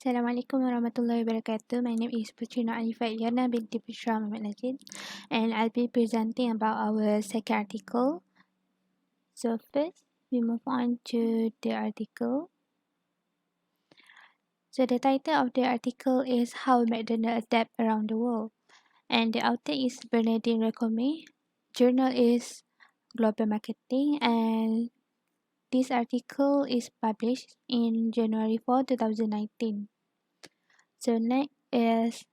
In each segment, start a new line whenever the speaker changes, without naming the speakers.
Assalamualaikum warahmatullahi wabarakatuh. My name is Putrina Alifah Ilyana binti Putra Muhammad Najib, and I'll be presenting about our second article. So first, we move on to the article. So the title of the article is How McDonald's Adapt Around the World, and the author is Bernardine Recome. Journal is Global Marketing, and this article is published in January 4, 2019. So next is,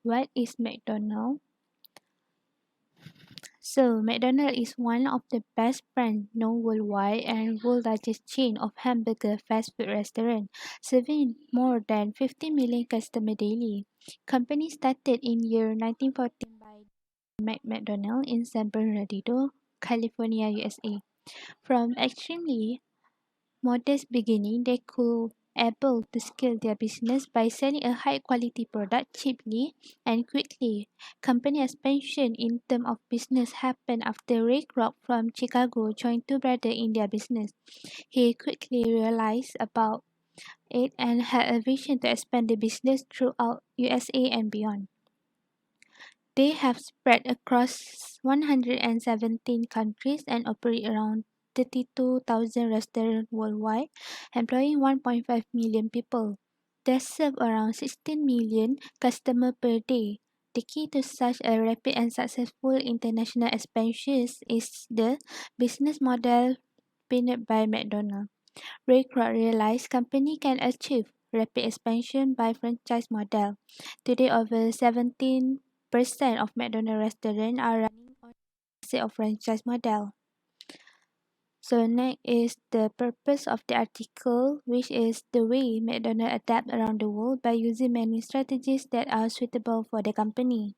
what is McDonald's? So, McDonald's is one of the best brands known worldwide and world's largest chain of hamburger fast food restaurants, serving more than 50 million customers daily. Company started in year 1914 by McDonald in San Bernardino, California, USA. From extremely modest beginning, they could able to scale their business by selling a high quality product cheaply and quickly. Company expansion in terms of business happened after Ray Kroc from Chicago joined two brothers in their business. He quickly realized about it and had a vision to expand the business throughout USA and beyond. They have spread across 117 countries and operate around 32,000 restaurants worldwide, employing 1.5 million people. They serve around 16 million customers per day. The key to such a rapid and successful international expansion is the business model pinned by McDonald's. Ray Kroc realized company can achieve rapid expansion by franchise model. Today, over 17% of McDonald's restaurants are running on a set of franchise model. So next is the purpose of the article, which is the way McDonald's adapt around the world by using many strategies that are suitable for the company.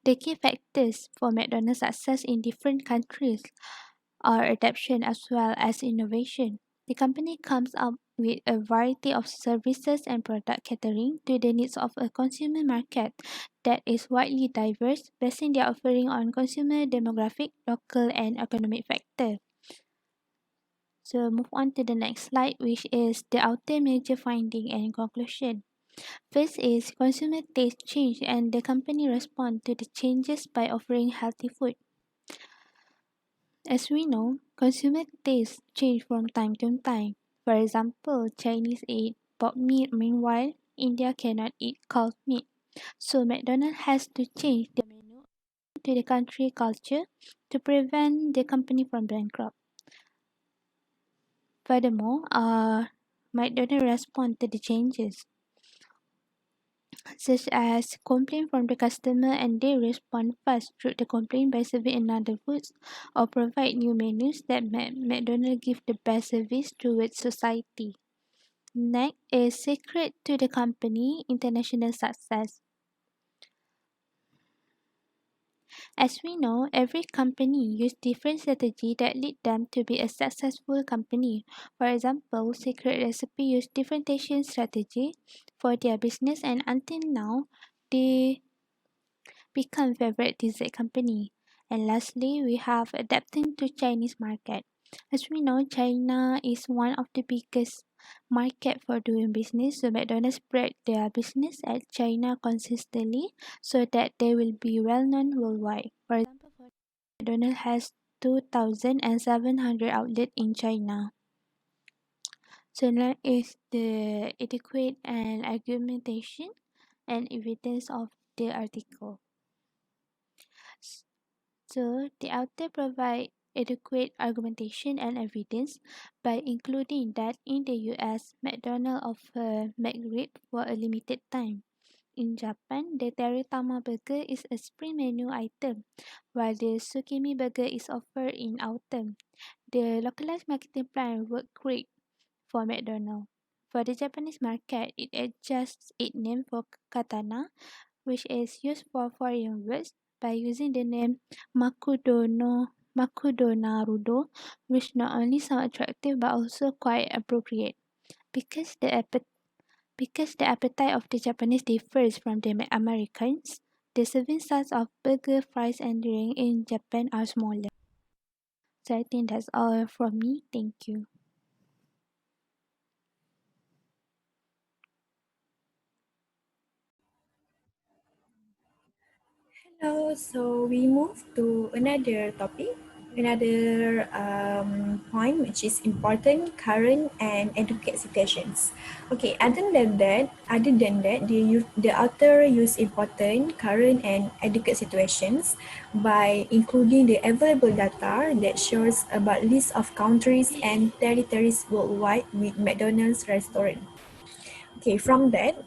The key factors for McDonald's success in different countries are adaptation as well as innovation. The company comes up with a variety of services and product catering to the needs of a consumer market that is widely diverse, basing their offering on consumer demographic, local and economic factors. So move on to the next slide, which is the outer major finding and conclusion. First is consumer taste change and the company respond to the changes by offering healthy food. As we know, consumer tastes change from time to time. For example, Chinese eat pork meat, meanwhile, India cannot eat cow meat. So McDonald's has to change the menu to the country culture to prevent the company from bankrupt. Furthermore, McDonald's respond to the changes, such as complaint from the customer, and they respond fast to the complaint by serving another foods or provide new menus that McDonald's give the best service towards society. Next is secret to the company international success. As we know, every company use different strategy that lead them to be a successful company. For example, Secret Recipe use differentiation strategy for their business, and until now, they become favorite dessert company. And lastly, we have adapting to Chinese market. As we know, China is one of the biggest market for doing business, so McDonald's spread their business at China consistently so that they will be well known worldwide. For example, McDonald's has 2,700 outlets in China. So next is the adequate and argumentation and evidence of the article. So, the author provide adequate argumentation and evidence by including that in the US, McDonald's offer McRib for a limited time. In Japan, the Teritama burger is a spring menu item, while the Tsukimi burger is offered in autumn. The localized marketing plan worked great for McDonald's. For the Japanese market, it adjusts its name for katana, which is used for foreign words, by using the name Makudonarudo, which not only sound attractive but also quite appropriate. Because the appetite of the Japanese differs from the Americans, the serving size of burger, fries, and drink in Japan are smaller. So I think that's all from me. Thank you.
So we move to another topic, another point which is important, current and educate situations. Okay, other than that, the author use important, current and educate situations by including the available data that shows about list of countries and territories worldwide with McDonald's restaurant. Okay, from that,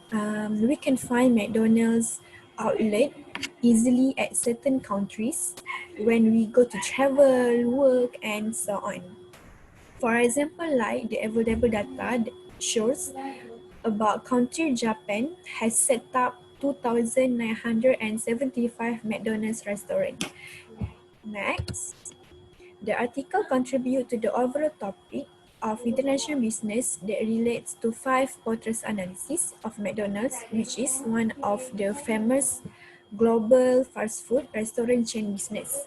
we can find McDonald's outlet easily at certain countries when we go to travel, work, and so on. For example, like the available data that shows about country Japan has set up 2,975 McDonald's restaurants. Next, the article contributes to the overall topic of international business that relates to five portraits analysis of McDonald's, which is one of the famous global fast food restaurant chain business.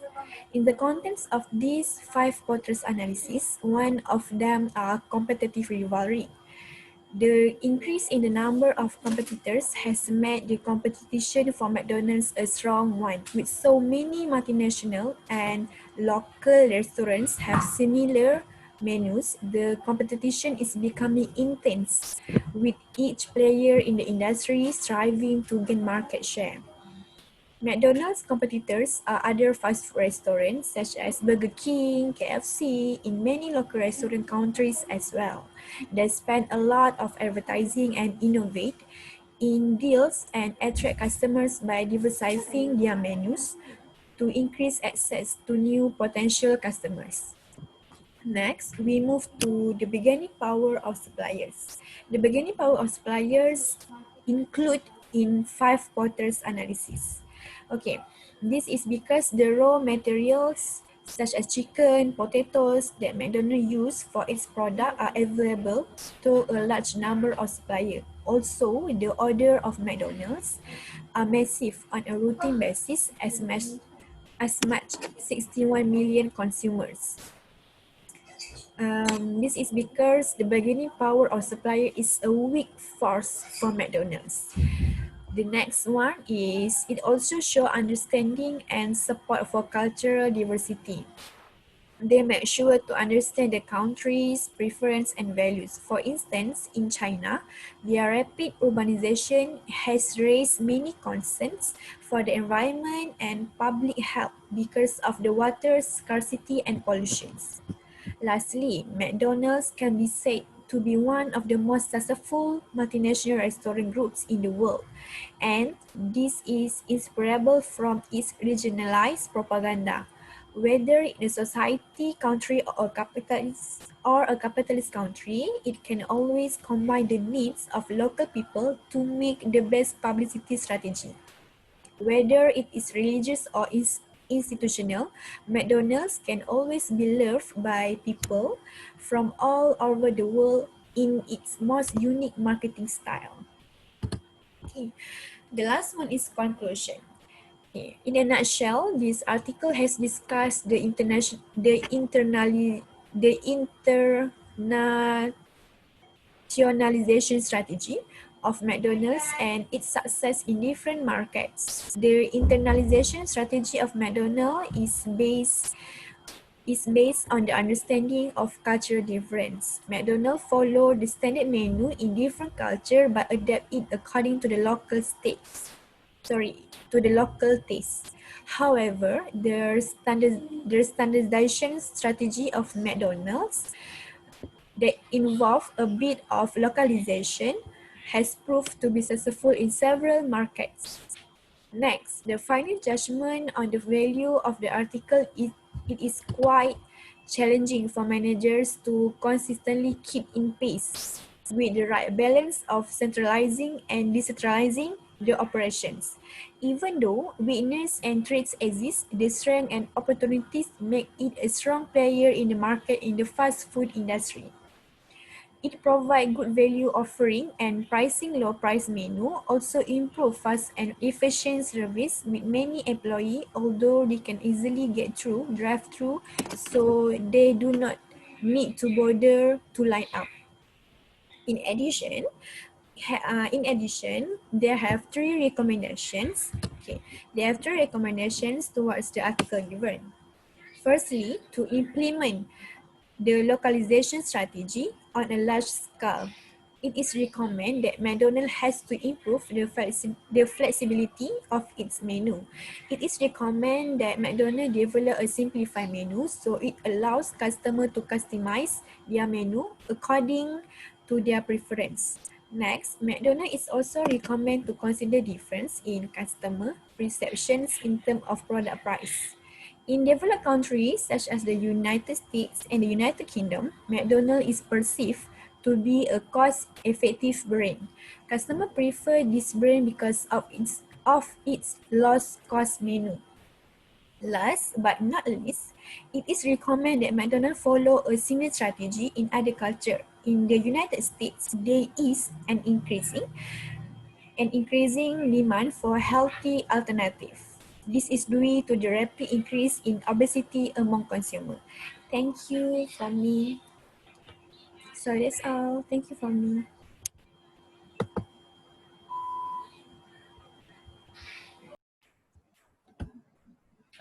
In the contents of these five portraits analysis, one of them are competitive rivalry. The increase in the number of competitors has made the competition for McDonald's a strong one, with so many multinational and local restaurants have similar menus. The competition is becoming intense, with each player in the industry striving to gain market share. McDonald's competitors are other fast food restaurants such as Burger King, KFC, in many local restaurant countries as well. They spend a lot of advertising and innovate in deals and attract customers by diversifying their menus to increase access to new potential customers. Next, we move to the bargaining power of suppliers. The bargaining power of suppliers include in five quarters analysis. Okay, this is because the raw materials such as chicken, potatoes that McDonald's use for its product are available to a large number of suppliers. Also, the order of McDonald's are massive on a routine basis as much 61 million consumers. This is because the bargaining power of supplier is a weak force for McDonald's. The next one is it also show understanding and support for cultural diversity. They make sure to understand the country's preference and values. For instance, in China, their rapid urbanization has raised many concerns for the environment and public health because of the water scarcity and pollutions. Lastly, McDonald's can be said to be one of the most successful multinational restaurant groups in the world, and this is inseparable from its regionalized propaganda. Whether in a society country or a capitalist country, it can always combine the needs of local people to make the best publicity strategy. Whether it is religious or institutional, McDonald's can always be loved by people from all over the world in its most unique marketing style. Okay. The last one is conclusion. Okay. In a nutshell, this article has discussed the internationalization strategy of McDonald's and its success in different markets. The internalization strategy of McDonald's is based on the understanding of cultural difference. McDonald's follow the standard menu in different culture but adapt it according to the local taste. However, the standardization strategy of McDonald's that involve a bit of localization has proved to be successful in several markets. Next, the final judgment on the value of the article is it is quite challenging for managers to consistently keep in pace with the right balance of centralizing and decentralizing the operations. Even though weakness and threats exist, the strength and opportunities make it a strong player in the market in the fast food industry. It provides good value offering and pricing low price menu, also improve fast and efficient service with many employee, although they can easily get through drive-through, so they do not need to bother to line up. In addition, there have three recommendations. Okay, there are 3 recommendations towards the article given. Firstly, to implement the localization strategy on a large scale. It is recommended that McDonald's has to improve the flexibility of its menu. It is recommended that McDonald's develop a simplified menu so it allows customers to customize their menu according to their preference. Next, McDonald's is also recommended to consider difference in customer perceptions in terms of product price. In developed countries such as the United States and the United Kingdom, McDonald's is perceived to be a cost-effective brand. Customers prefer this brand because of its lowest cost menu. Last but not least, it is recommended that McDonald's follow a similar strategy in other cultures. In the United States, there is an increasing demand for healthy alternatives. This is due to the rapid increase in obesity among consumers. Thank you from me. So that's all. Thank you from me.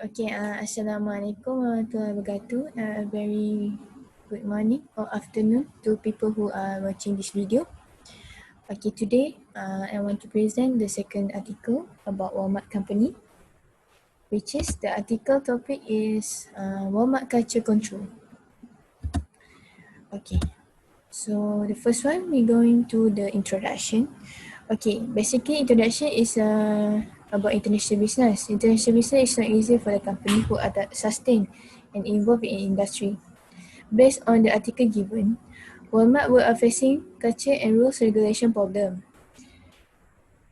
Okay, Assalamualaikum warahmatullahi wabarakatuh. A very good morning or afternoon to people who are watching this video. Okay, today I want to present the second article about Walmart company, which is the article topic is Walmart culture control. Okay, so the first one we going to the introduction. Okay, basically introduction is about international business. International business is not easy for the company who are sustained and involved in industry. Based on the article given, Walmart were facing culture and rules regulation problem.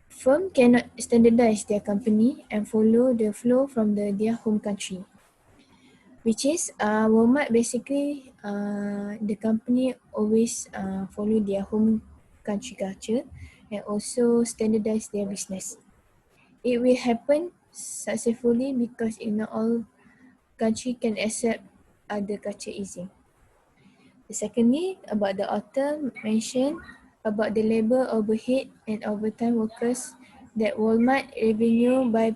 Firm cannot standardize their company and follow the flow from their home country, which is Walmart basically the company always follow their home country culture and also standardize their business. It will happen successfully because in not all country can accept other culture easy. Secondly, about the author mentioned about the labor overhead and overtime workers that Walmart revenue by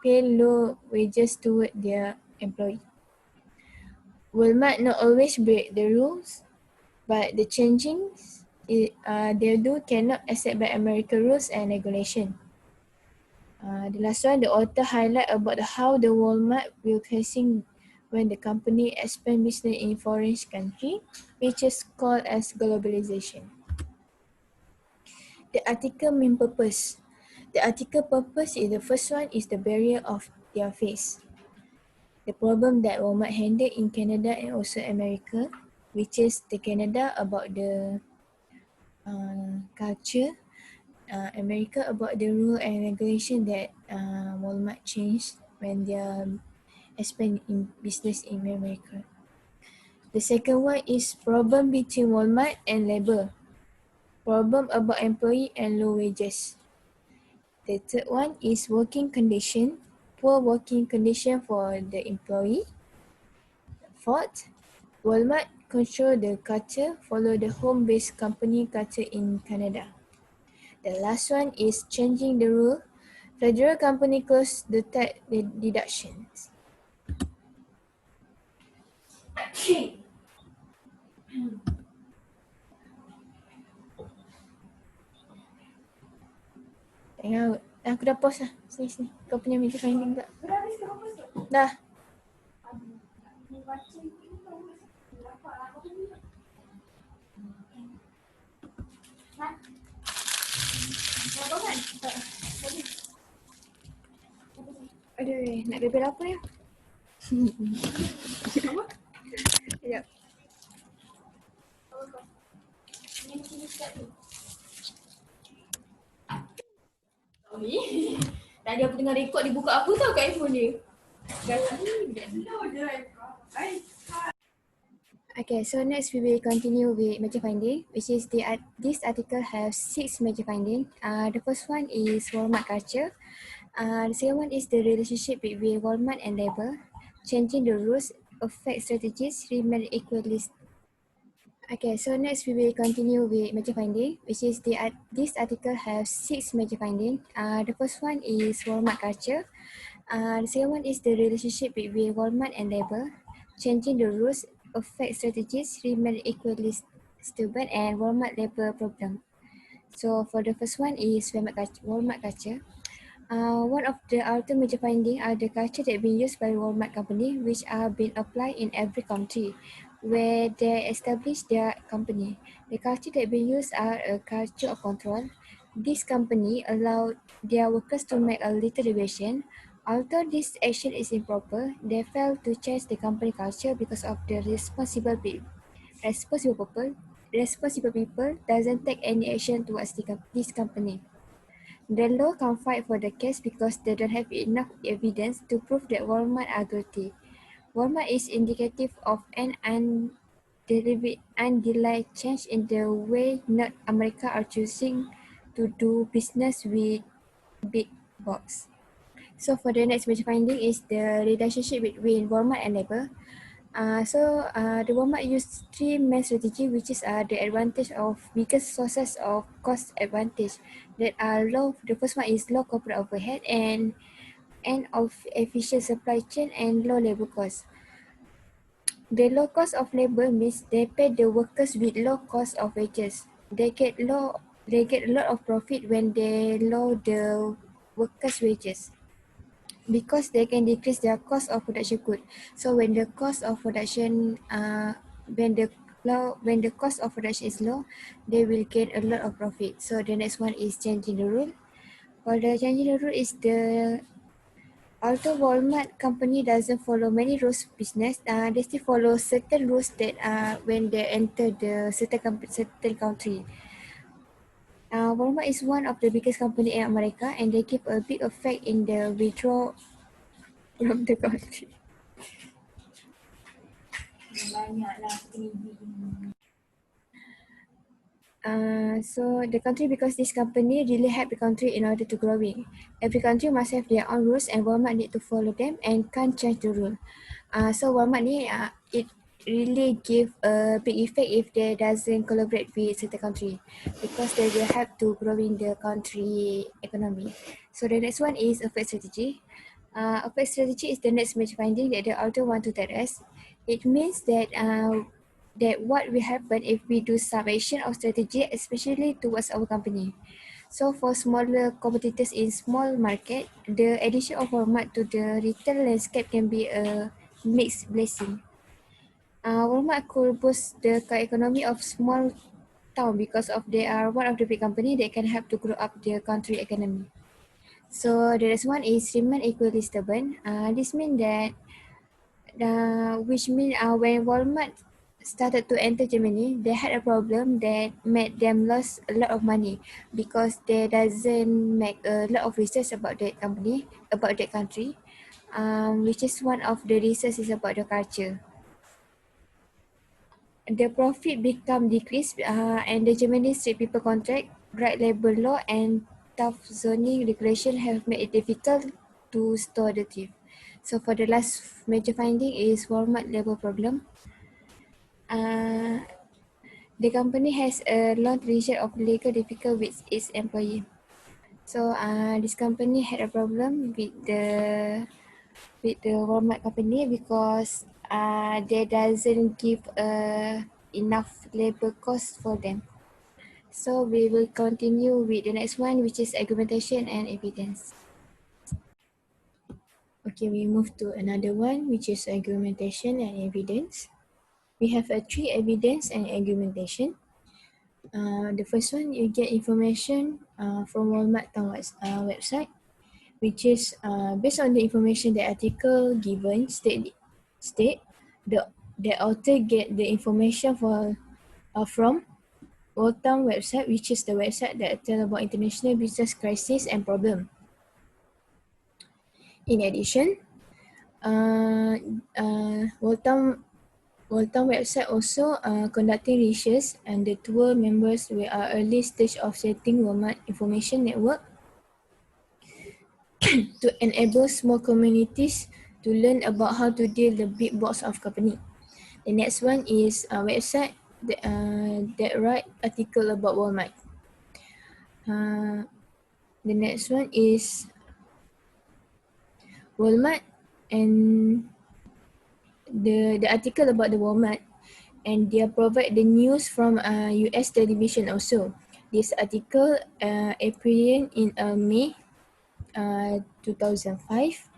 pay low wages toward their employee. Walmart not always break the rules, but the changing they do cannot accept by American rules and regulation. The last one, the author highlight about how the Walmart will facing when the company expand business in foreign country, which is called as globalization. The article main purpose. The article purpose is the first one is the barrier of their face. The problem that Walmart handle in Canada and also America, which is the Canada about the culture, America about the rule and regulation that Walmart changed when they expand in business in America. The second one is problem between Walmart and labor. Problem about employee and low wages. The third one is working condition. Poor working condition for the employee. Fourth, Walmart control the culture, follow the home-based company culture in Canada. The last one is changing the rule. Federal company close the tax deductions. Tengok, aku dah pause lah. Sini. Kau punya media finding tak? Dah. Aduh, nak bebel apa ya? Sekejap. Tadi aku tengah rekod dia buka apa tau kat handphone dia. Okay, so next we will continue with major finding, which is this article has 6 major findings. The first one is Walmart culture. The second one is the relationship between Walmart and labor. Changing the rules affect strategies remain equally. Okay, so next we will continue with major finding, which is this article has 6 major findings. The first one is Walmart culture. The second one is the relationship between Walmart and labor. Changing the rules affect strategies remain equally stable and Walmart labor problem. So for the first one is Walmart culture. One of the other major findings are the culture that being used by Walmart company, which are being applied in every country where they establish their company. The culture that being used are a culture of control. This company allow their workers to make a little deviation. Although this action is improper, they fail to change the company culture because of the responsible people doesn't take any action towards this company. The law can't fight for the case because they don't have enough evidence to prove that Walmart are guilty. Walmart is indicative of an undelayed change in the way North America are choosing to do business with big box. So for the next major finding is the relationship between Walmart and labor. The Walmart use 3 main strategy, which is the advantage of biggest sources of cost advantage that are low. The first one is low corporate overhead and of efficient supply chain and low labor cost. The low cost of labor means they pay the workers with low cost of wages. They get a lot of profit when they lower the workers' wages, because they can decrease their cost of production good. So when the cost of production when the cost of production is low, they will gain a lot of profit. So the next one is changing the rule. For the changing the rule is the although Walmart company doesn't follow many rules business, they still follow certain rules that when they enter the certain country. Walmart is one of the biggest company in America, and they give a big effect in the withdrawal from the country. So the country, because this company really help the country in order to growing. Every country must have their own rules and Walmart need to follow them and can't change the rule. So Walmart ni it really give a big effect if they doesn't collaborate with certain country, because they will help to growing the country economy. So the next one is affect strategy. Affect strategy is the next major finding that the author want to tell us. It means that what will happen if we do some action or strategy, especially towards our company. So for smaller competitors in small market, the addition of Walmart to the retail landscape can be a mixed blessing. Walmart could boost the economy of small town because of they are one of the big company that can help to grow up their country economy. So the next one is remain equally stubborn. This means that which means when Walmart started to enter Germany, they had a problem that made them lose a lot of money because they doesn't make a lot of research about that company, about that country, which is one of the research is about the culture. The profit become decreased, and the Germany strict people contract, right labor law, and tough zoning regulation have made it difficult to store the thief. So for the last major finding is Walmart labor problem. The company has a long tradition of legal difficulty with its employee. So this company had a problem with the Walmart company because they doesn't give enough labor cost for them. So we will continue with the next one, which is argumentation and evidence. Okay, we move to another one, which is argumentation and evidence. We have a 3 evidence and argumentation. The first one, you get information from Walmart website, which is based on the information the article given state the author get the information from Walmart website, which is the website that tell about international business crisis and problem. In addition, Walmart website also conducting research, and the tour members were early stage of setting Walmart information network to enable small communities to learn about how to deal the big box of company. The next one is website that write article about Walmart. The next one is Walmart and the article about the Walmart, and they provide the news from US television also. This article appeared in May 2005.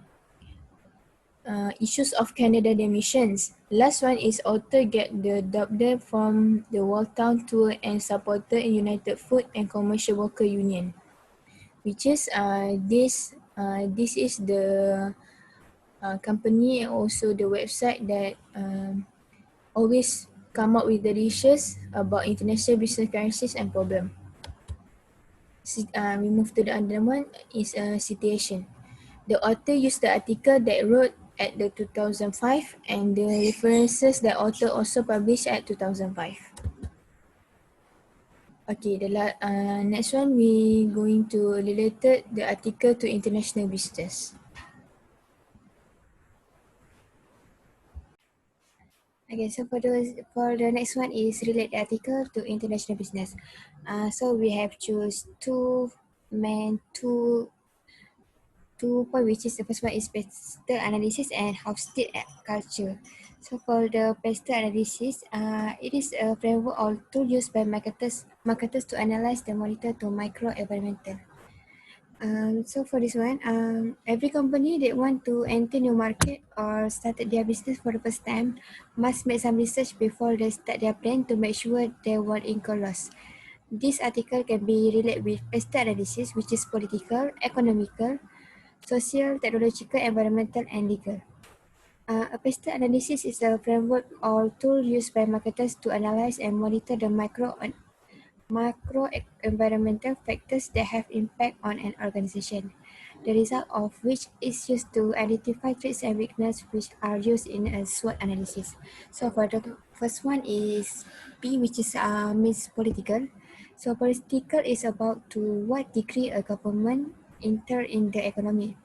Issues of Canada emissions. Last one is author get the dubbed from the Walltown tour and supported United Food and Commercial Worker Union, which is this is the company and also the website that always come up with the dishes about international business crisis and problem. We move to the other one is a citation. The author used the article that wrote at the 2005 and the references that author also published at 2005. Okay, next one we going to related the article to international business. Okay, so for the next one is relate article to international business. So we have choose two point, which is the first one is pastel analysis and house state culture. So for the pastel analysis, it is a framework or tool used by marketers to analyze the monitor to micro environmental. So for this one, every company that want to enter new market or started their business for the first time must make some research before they start their plan to make sure they won't incur loss. This article can be related with pastel analysis, which is political, economical, social, technological, environmental, and legal. A pastel analysis is a framework or tool used by marketers to analyze and monitor the macro environmental factors that have impact on an organization, the result of which is used to identify traits and weaknesses which are used in a SWOT analysis. So for the first one is P, which is means political. So political is about to what degree a government enter in the economy.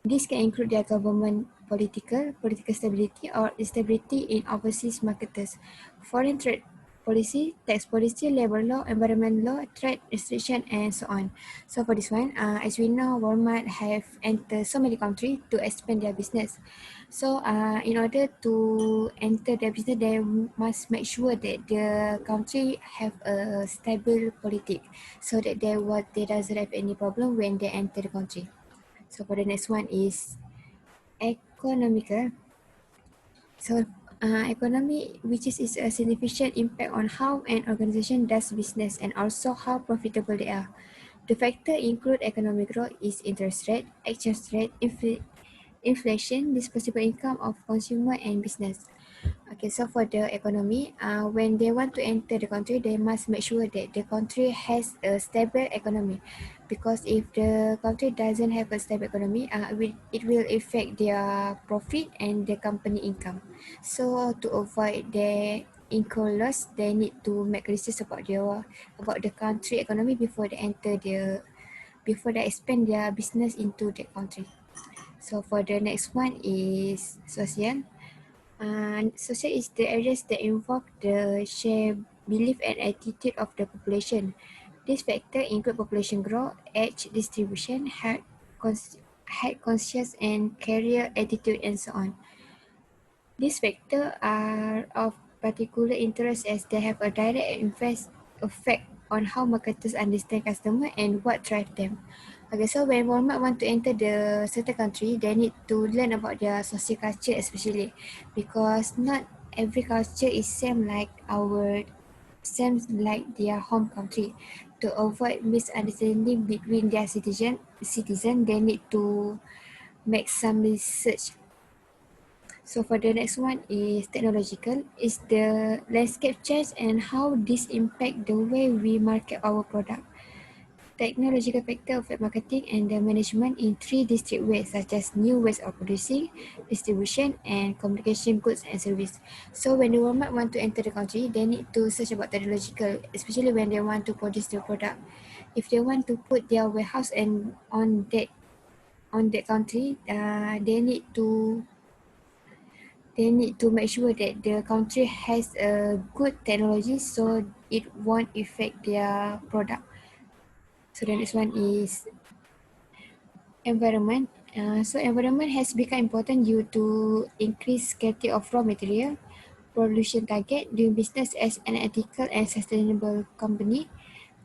This can include their government political stability, or instability in overseas markets, foreign trade policy, tax policy, labor law, environment law, trade restriction, and so on. So for this one, as we know, Walmart have entered so many countries to expand their business. So in order to enter their business, they must make sure that the country have a stable politic, so that they doesn't have any problem when they enter the country. So for the next one is economical. So economy, which is a significant impact on how an organization does business and also how profitable they are. The factor include economic growth is interest rate, exchange rate, inflation, disposable income of consumer and business. Okay, so for the economy, when they want to enter the country, they must make sure that the country has a stable economy, because if the country doesn't have a stable economy, it will affect their profit and the company income. So to avoid their income loss, they need to make research about the country economy before they expand their business into the country. So for the next one is social. Social is the areas that involve the shared belief and attitude of the population. These factors include population growth, age distribution, health conscious, and career attitude, and so on. These factors are of particular interest as they have a direct effect on how marketers understand customers and what drives them. Okay, so when Walmart want to enter the certain country, they need to learn about their social culture especially, because not every culture is same like their home country. To avoid misunderstanding between their citizen, they need to make some research. So for the next one is technological. Is the landscape change and how this impact the way we market our product. Technological factor affect marketing and the management in three distinct ways, such as new ways of producing, distribution, and communication goods and service. So when the Walmart want to enter the country, they need to search about technological, especially when they want to produce their product. If they want to put their warehouse and on that country, they need to they need to make sure that the country has a good technology so it won't affect their product. So the next one is environment. So environment has become important due to increased scarcity of raw material, pollution target, doing business as an ethical and sustainable company,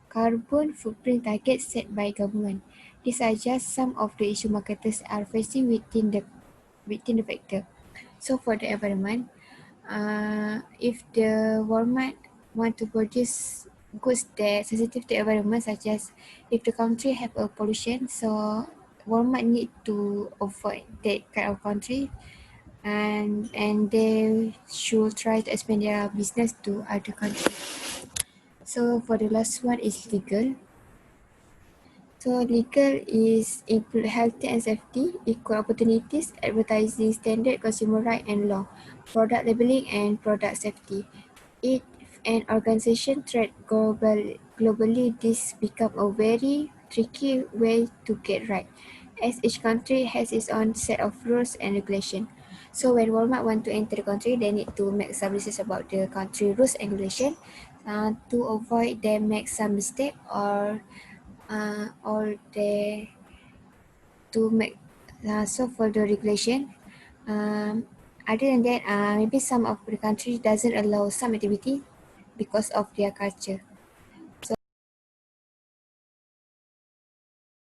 carbon footprint targets set by government. These are just some of the issue marketers are facing within the factor. So for the environment, if the Walmart want to produce goods that sensitive to environment, such as if the country have a pollution, so Walmart need to avoid that kind of country, and they should try to expand their business to other countries. So for the last one is legal. So legal is include health and safety, equal opportunities, advertising standard, consumer right and law, product labeling and product safety. If an organization threat globally, this become a very tricky way to get right, as each country has its own set of rules and regulation. So when Walmart want to enter the country, they need to make some research about the country rules and regulation to avoid them make some mistake or they to make so for the regulation. Um, Other than that, maybe some of the country doesn't allow some activity because of their culture.